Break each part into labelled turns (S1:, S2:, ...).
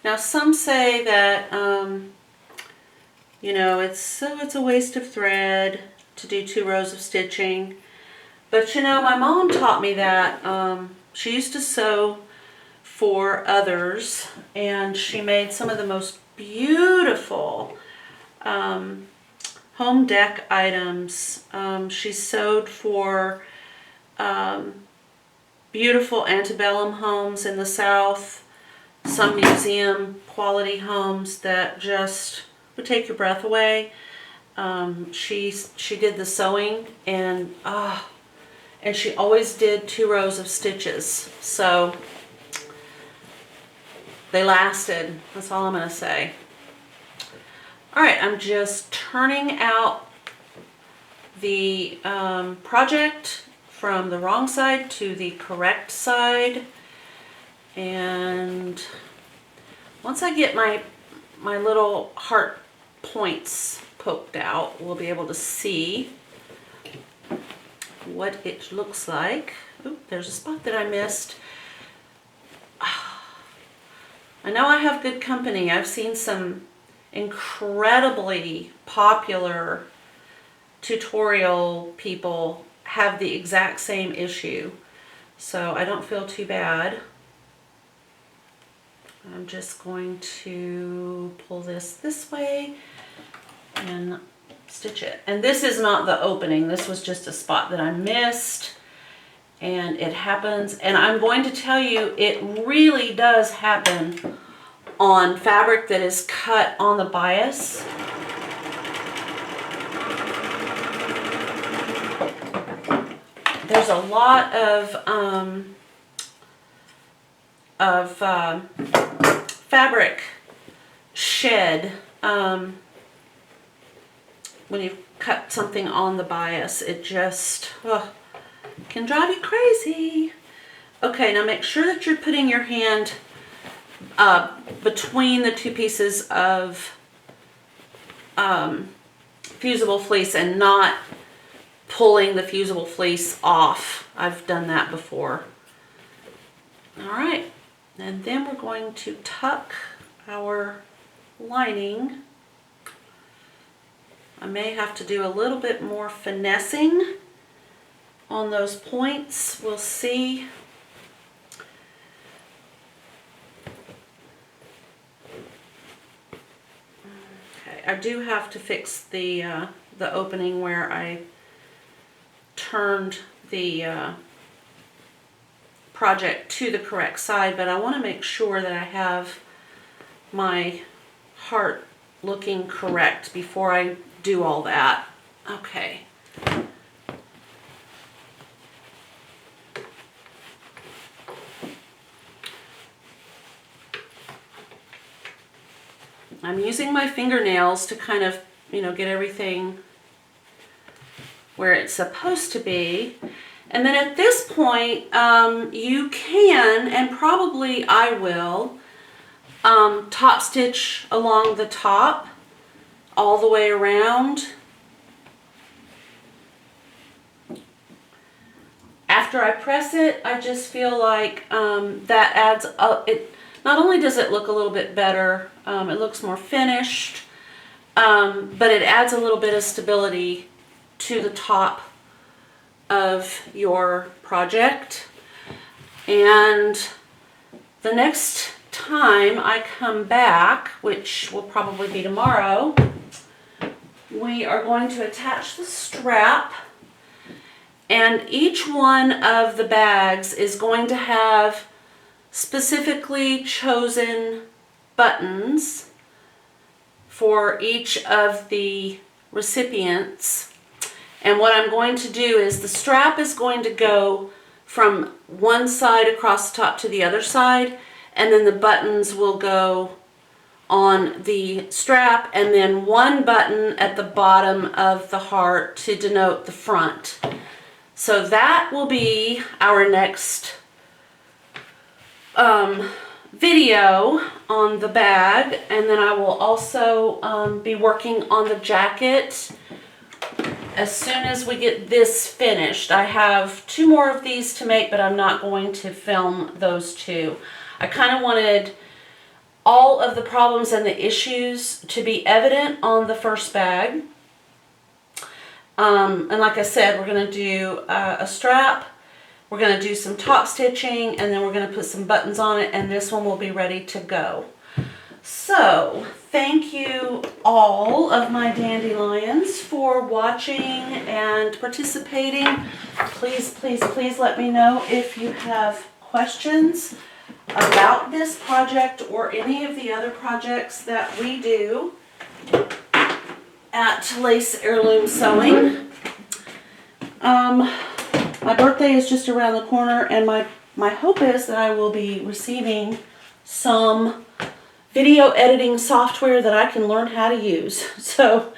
S1: Now some say that, you know, it's a waste of thread to do 2 rows of stitching. But you know, my mom taught me that. She used to sew for others, and she made some of the most beautiful home dec items. She sewed for beautiful antebellum homes in the South, some museum quality homes that just would take your breath away. She did the sewing, and she always did 2 rows of stitches, so they lasted. That's all I'm going to say. All right, I'm just turning out the project from the wrong side to the correct side, and once I get my little heart points poked out, we'll be able to see what it looks like. Oop, there's a spot that I missed. I know I have good company. I've seen some incredibly popular tutorial people have the exact same issue, so I don't feel too bad. I'm just going to pull this way and stitch it. And this is not the opening. This was just a spot that I missed, and it happens. And I'm going to tell you, it really does happen on fabric that is cut on the bias. There's a lot of fabric shed when you cut something on the bias. It just can drive you crazy. Okay, now make sure that you're putting your hand between the 2 pieces of fusible fleece and not pulling the fusible fleece off. I've done that before. All right, and then we're going to tuck our lining. I may have to do a little bit more finessing on those points. We'll see. Okay, I do have to fix the opening where I turned the project to the correct side, but I want to make sure that I have my heart looking correct before I do all that. Okay. I'm using my fingernails to kind of, you know, get everything where it's supposed to be. And then at this point, you can, and probably I will, top stitch along the top all the way around. After I press it, I just feel like that adds up. It not only does it look a little bit better, it looks more finished, but it adds a little bit of stability to the top of your project. And the next time I come back, which will probably be tomorrow, we are going to attach the strap, and each one of the bags is going to have specifically chosen buttons for each of the recipients. And what I'm going to do is the strap is going to go from one side across the top to the other side, and then the buttons will go on the strap, and then one button at the bottom of the heart to denote the front. So that will be our next video on the bag, and then I will also be working on the jacket as soon as we get this finished. I have 2 more of these to make, but I'm not going to film those 2. I kind of wanted all of the problems and the issues to be evident on the first bag. And like I said, we're going to do a strap, we're going to do some top stitching, and then we're going to put some buttons on it, and this one will be ready to go. So, thank you all of my dandelions for watching and participating. Please, please, please let me know if you have questions about this project or any of the other projects that we do at Lace Heirloom Sewing. My birthday is just around the corner, and my hope is that I will be receiving some video editing software that I can learn how to use. So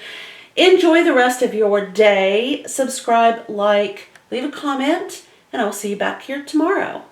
S1: enjoy the rest of your day. Subscribe, like, leave a comment, and I will see you back here tomorrow.